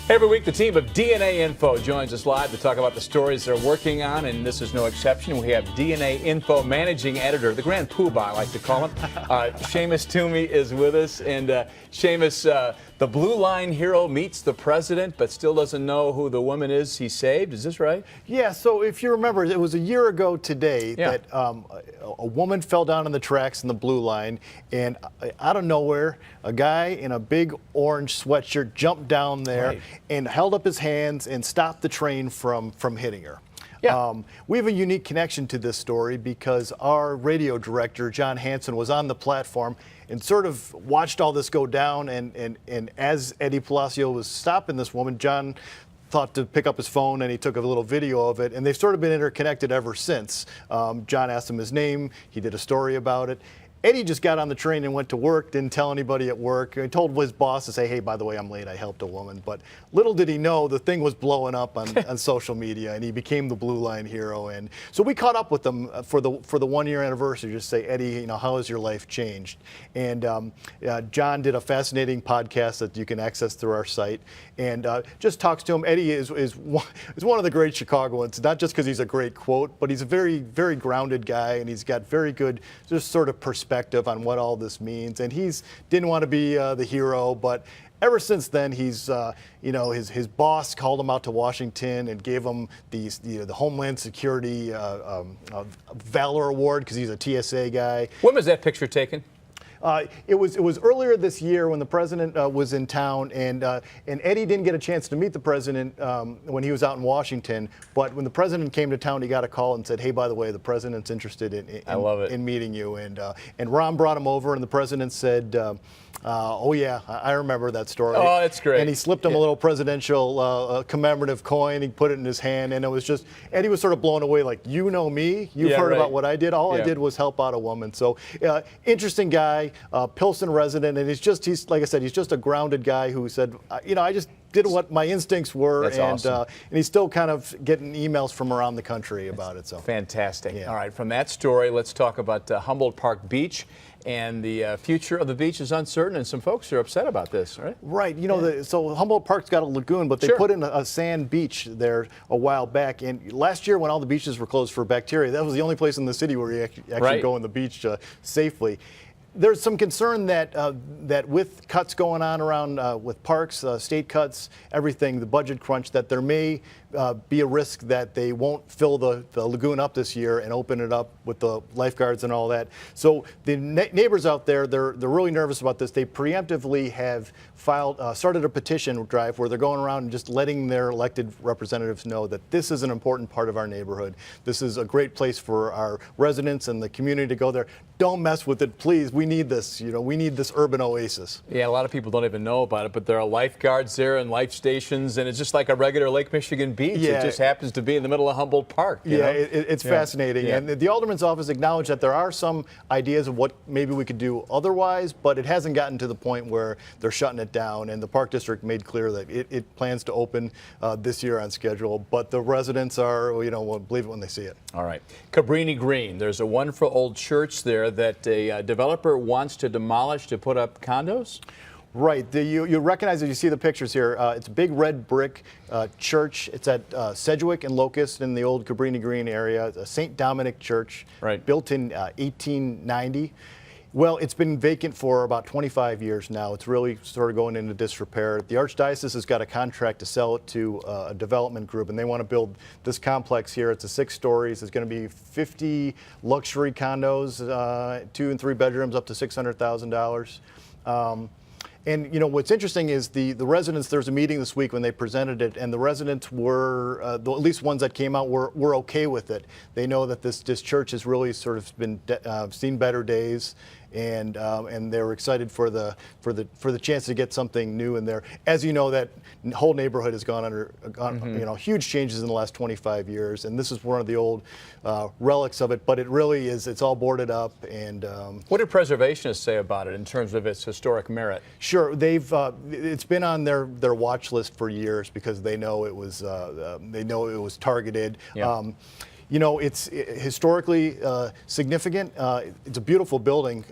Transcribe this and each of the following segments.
Every week, the team of DNAinfo joins us live to talk about the stories they're working on, and this is no exception. We have DNAinfo managing editor, the grand poobah, I like to call him. Shamus Toomey is with us, and Shamus, the Blue Line hero meets the president, but still doesn't know who the woman is he saved. Is this right? Yeah, so if you remember, it was a year ago today that a woman fell down on the tracks in the Blue Line, and out of nowhere, a guy in a big orange sweatshirt jumped down there and held up his hands and stopped the train from hitting her. Yeah. We have a unique connection to this story because our radio director, John Hansen, was on the platform and sort of watched all this go down. And as Eddie Palacio was stopping this woman, John thought to pick up his phone, and he took a little video of it. And they've sort of been interconnected ever since. John asked him his name. He did a story about it. Eddie just got on the train and went to work, didn't tell anybody at work. He told his boss to say, hey, by the way, I'm late, I helped a woman. But little did he know the thing was blowing up on social media, and he became the Blue Line hero. And so we caught up with him for the 1 year anniversary, just say, Eddie, how has your life changed? And John did a fascinating podcast that you can access through our site, and just talks to him. Eddie is one of the great Chicagoans, not just because he's a great quote, but he's a very, very grounded guy, and he's got very good just sort of perspective on what all this means. And he's didn't want to be the hero, but ever since then, he's his boss called him out to Washington and gave him these the Homeland Security Valor Award because he's a TSA guy. When was that picture taken? It was earlier this year when the president was in town, and Eddie didn't get a chance to meet the president when he was out in Washington. But when the president came to town, he got a call and said, "Hey, by the way, the president's interested in meeting you." And Ron brought him over, and the president said, "Oh yeah, I remember that story." Oh, that's great. And he slipped him a little presidential commemorative coin. He put it in his hand, and it was just Eddie was sort of blown away, like, you know me, you've heard about what I did. All I did was help out a woman. So interesting guy. Pilsen resident, and he's like I said, he's just a grounded guy who said, I just did what my instincts were. That's awesome. And he's still kind of getting emails from around the country about it. So fantastic. Yeah. All right, from that story, let's talk about Humboldt Park Beach. And the future of the beach is uncertain, and some folks are upset about this, right? Right. So Humboldt Park's got a lagoon, but they put in a sand beach there a while back. And last year, when all the beaches were closed for bacteria, that was the only place in the city where you actually go on the beach safely. There's some concern that with cuts going on around with parks, state cuts, everything, the budget crunch, that there may be a risk that they won't fill the lagoon up this year and open it up with the lifeguards and all that. So the neighbors out there, they're really nervous about this. They preemptively have started a petition drive where they're going around and just letting their elected representatives know that this is an important part of our neighborhood. This is a great place for our residents and the community to go there. Don't mess with it, please. We need this. We need this urban oasis. Yeah, a lot of people don't even know about it, but there are lifeguards there and life stations, and it's just like a regular Lake Michigan beach. Yeah. It just happens to be in the middle of Humboldt Park. It's fascinating. Yeah. And the Alderman's office acknowledged that there are some ideas of what maybe we could do otherwise, but it hasn't gotten to the point where they're shutting it down. And the Park District made clear that it plans to open this year on schedule. But the residents will believe it when they see it. All right. Cabrini Green, there's a wonderful old church there that a developer wants to demolish to put up condos? Right. You recognize it. You see the pictures here. It's a big red brick church. It's at Sedgwick and Locust in the old Cabrini Green area. St. Dominic Church, built in 1890. Well, it's been vacant for about 25 years now. It's really sort of going into disrepair. The Archdiocese has got a contract to sell it to a development group, and they want to build this complex here. It's 6 stories. It's going to be 50 luxury condos, 2 and 3 bedrooms, up to $600,000. And what's interesting is the residents. There was a meeting this week when they presented it, and the residents were, at least ones that came out, were okay with it. They know that this church has really sort of been seen better days, and they were excited for the chance to get something new in there. As you know, that whole neighborhood has gone huge changes in the last 25 years, and this is one of the old relics of it. But it really is. It's all boarded up. And what did preservationists say about it in terms of its historic merit? Sure, it's been on their watch list for years because they know it was targeted. Yeah. You know, it's historically significant. It's a beautiful building,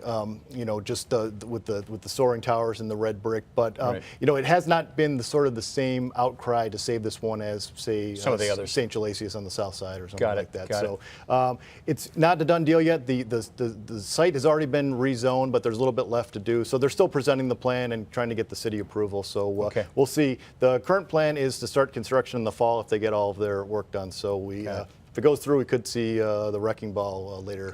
you know, just with the soaring towers and the red brick. But you know, it has not been the same outcry to save this one as, say, some of the others, St. Gelasius on the south side or something like that. Got so it's not a done deal yet. The site has already been rezoned, but there's a little bit left to do. So they're still presenting the plan and trying to get the city approval. So we'll see. The current plan is to start construction in the fall if they get all of their work done. So we. If it goes through, we could see the wrecking ball later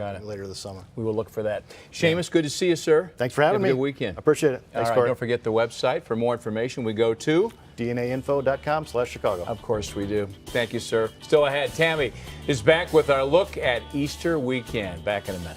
this summer. We will look for that. Shamus, good to see you, sir. Thanks for having me. Have a good weekend. Appreciate it. Thanks, Don't forget the website. For more information, we go to DNAinfo.com/Chicago. Of course we do. Thank you, sir. Still ahead, Tammy is back with our look at Easter weekend. Back in a minute.